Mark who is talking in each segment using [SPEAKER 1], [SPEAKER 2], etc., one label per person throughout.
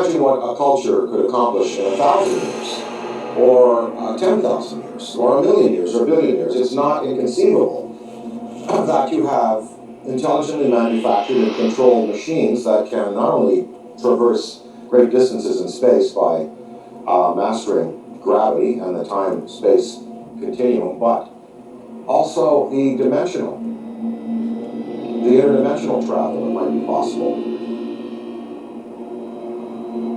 [SPEAKER 1] imagine what a culture could accomplish in 1,000 years, or 10,000 years, or 1,000,000 years, or 1,000,000,000 years. It's not inconceivable that you have intelligently manufactured and controlled machines that can not only traverse great distances in space by mastering gravity and the time-space continuum, but also the interdimensional travel that might be possible.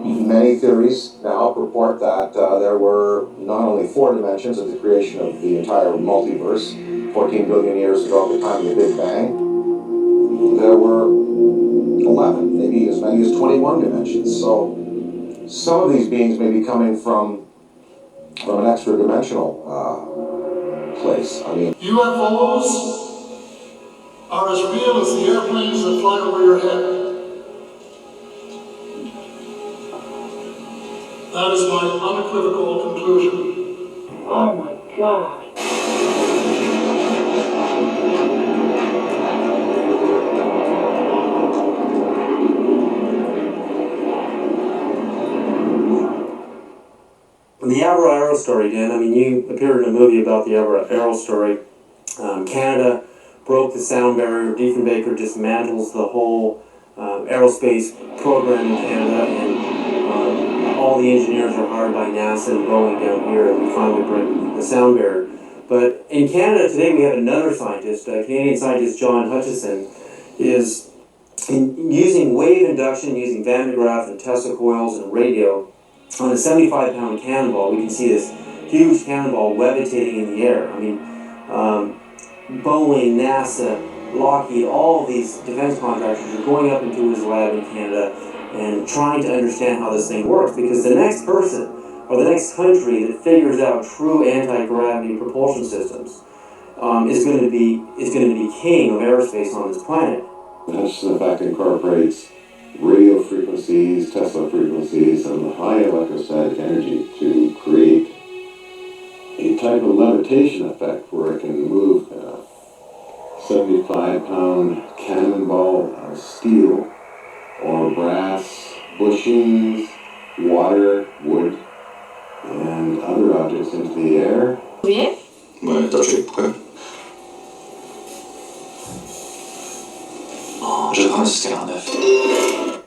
[SPEAKER 1] Many theories now purport that there were not only 4 dimensions at the creation of the entire multiverse, 14 billion years ago at the time of the Big Bang. There were 11, maybe as many as 21 dimensions. So some of these beings may be coming from an extra-dimensional place. I mean,
[SPEAKER 2] UFOs are as real as the airplanes that fly over your head. That is my unequivocal conclusion.
[SPEAKER 3] Oh my God.
[SPEAKER 4] The Avro Arrow story, Dan, I mean, you appeared in a movie about the Avro Arrow story. Canada broke the sound barrier. Diefenbaker dismantles the whole aerospace program in Canada, and all the engineers are hired by NASA and Boeing down here, and we finally break the sound barrier. But in Canada today, we have another scientist, Canadian scientist John Hutchison, is using wave induction, using Van de Graaff and Tesla coils and radio. On a 75-pound cannonball, we can see this huge cannonball levitating in the air. I mean, Boeing, NASA, Lockheed, all of these defense contractors are going up into his lab in Canada and trying to understand how this thing works, because the next person or the next country that figures out true anti-gravity propulsion systems is going to be king of aerospace on this planet.
[SPEAKER 5] Hutchison, in fact, incorporates radio frequencies, Tesla frequencies, and high electrostatic energy to create a type of levitation effect where it can move a 75-pound cannonball of steel or brass bushings, water, wood, and other objects into the air.
[SPEAKER 6] Oui.
[SPEAKER 7] Ouais, t'as fait pourquoi? Je prends le 49.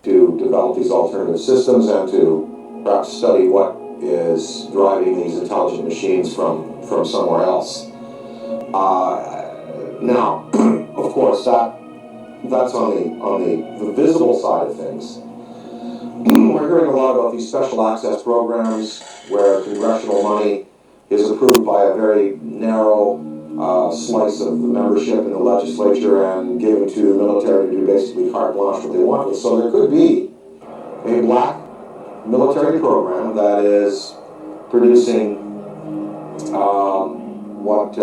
[SPEAKER 1] To develop these alternative systems and to perhaps study what is driving these intelligent machines from somewhere else. Now, of course, that's on the visible side of things. We're hearing a lot about these special access programs where congressional money is approved by a very narrow slice of the membership in the legislature and given to the military to do basically carte blanche what they want with. So there could be a black military program that is producing what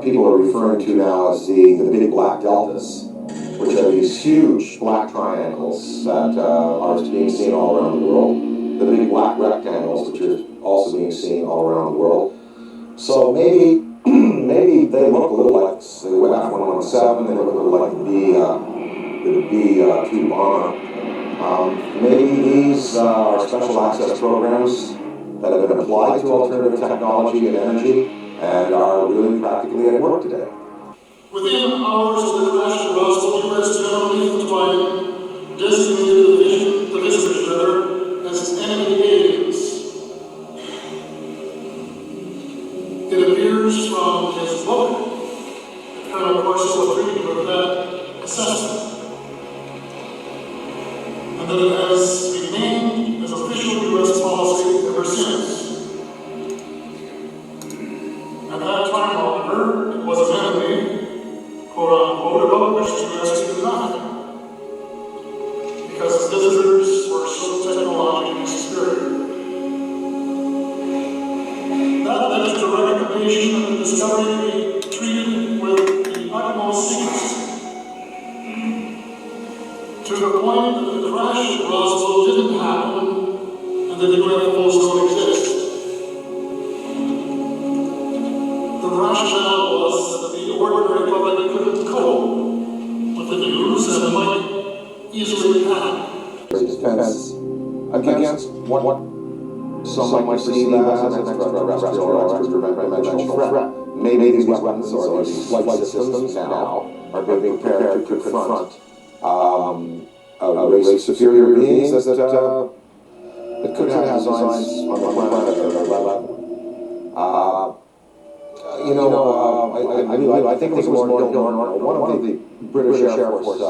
[SPEAKER 1] people are referring to now as the big black deltas, which are these huge black triangles that are being seen all around the world. The big black rectangles, which are also being seen all around the world. So maybe they look a little like the F-117, they look a little like the B-2 bomber. Maybe these are special access programs that have been applied to alternative technology and energy and are really practically at work today.
[SPEAKER 2] Within hours of the crash at Roswell, U.S. General Lethal Twine designated the visitors as enemy aliens. It appears from his book, Colonel Marshall agreed with that assessment, and that it has remained as official U.S. policy ever since. At that time, however, it was an enemy, quote unquote, about which the U.S. did nothing, because its visitors were so technologically superior. That led to the recommendation that the discovery be treated with the utmost secrecy, to the point that the crash at Roswell didn't happen and that the UFOs don't exist. The rationale was that the ordinary public couldn't cope with the news and might easily panic.
[SPEAKER 1] defense against what some might perceive as an extraterrestrial or extra-dimensional threat. Maybe these weapons or these flight systems now are being prepared to confront a race of superior beings that could have designs on the planet that are level. I think it was Lord Gilmore, one of the British Air Force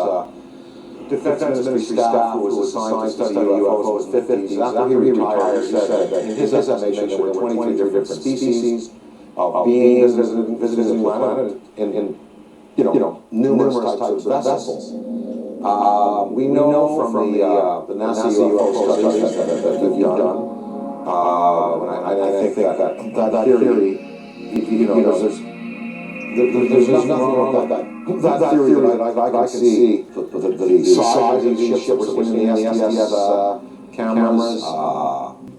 [SPEAKER 1] Defense Ministry staff who was assigned to study UFOs in the 50s. After he retired, he said that in his estimation there were 23 different species of beings visiting the planet in numerous types of vessels. We know from the NASA UFO studies that you've done, and I think that theory, there's nothing wrong with that theory that I can see. The size of these ships that we're seeing in the SDS cameras,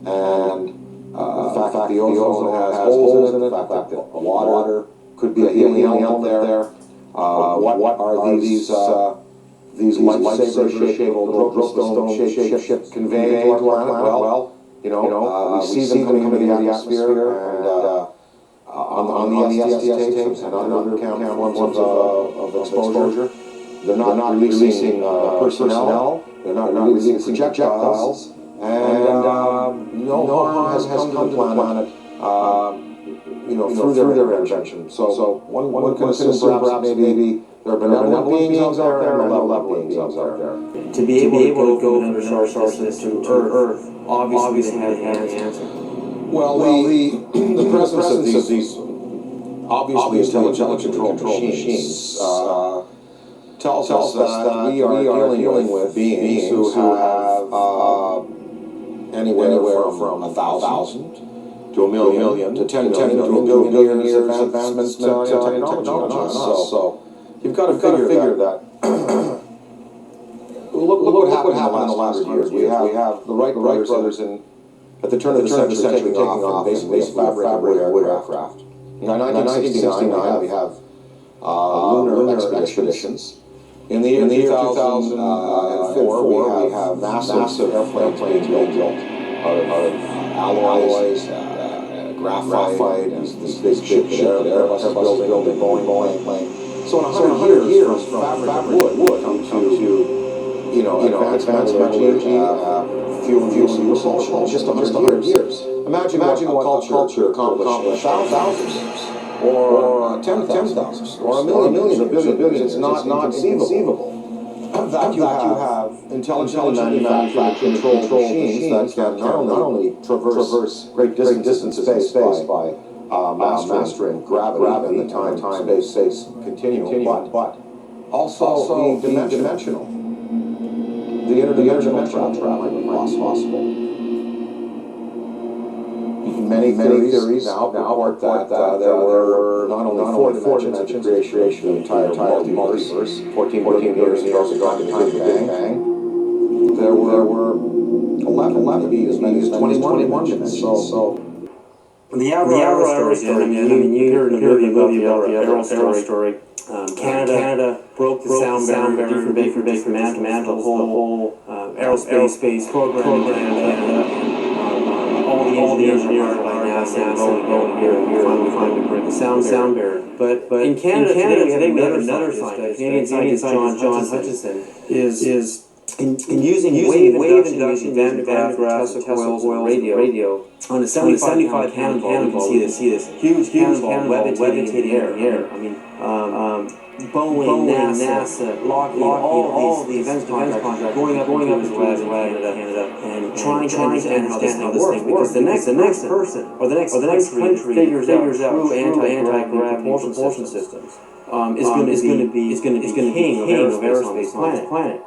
[SPEAKER 1] and the fact that the ozone has holes in it, the fact that the water could be a healing element there. What are these lightsaber-shaped little drillstone-shaped ships conveying to our planet? Well, we see them coming into the atmosphere, and on the SDS tapes and other forms of exposure, they're not releasing personnel, they're not releasing projectiles, and no harm has come to the planet, through their intervention. So one can assume perhaps maybe there are benevolent beings out there and malevolent beings out there.
[SPEAKER 4] To be able to go from our solar system to Earth, obviously they have the answer.
[SPEAKER 1] Well, the presence of these obviously intelligent control machines tells us that we are dealing with beings who have anywhere from 1,000 to 1,000,000 to 10 million to 1 billion years advancement in technology on us. So you've got to figure that. Look what happened in the last 100 years. We have the Wright brothers at the turn of the century taking off basically a fabricated wood aircraft. In 1969, we have lunar expeditions. In the year 2004, we have massive airplanes built out of alloys, graphite, and this big ship that Airbus is building, Boeing plane. So in 100 years, from fabric wood come to advanced metallurgy, fuel propulsion, just 100 years. Imagine what culture accomplished thousands years, or 10,000, or a million, or billion. It's not inconceivable that you have intelligently manufactured controlled machines that can not only traverse great distances in space by mastering gravity and the time-space continuum, but also being dimensional. The interdimensional travel might be possible. Many theories now purport that there were not only four dimensions at the creation of the entire multiverse, 14 billion years ago, the Big Bang. There were 11, maybe as many as 21 dimensions. So
[SPEAKER 4] the Arrow story, you heard in the movie about the Arrow story. Canada broke the sound barrier, different dismantled the whole aerospace program in Canada. All the engineers are by NASA going here, finally break the sound barrier. But in Canada today we have another scientist, Canadian scientist John Hutchison, is in using wave induction, Van de Graaff, Tesla coil radio on a 75-pound cannonball. You can see this huge cannonball levitating in the air. I mean, Boeing, NASA, Lockheed, all these defense contractors going up into Canada and trying to understand how this thing works. Because the next person or the next country figures out true anti-gravity propulsion systems is going to be king of aerospace on this planet.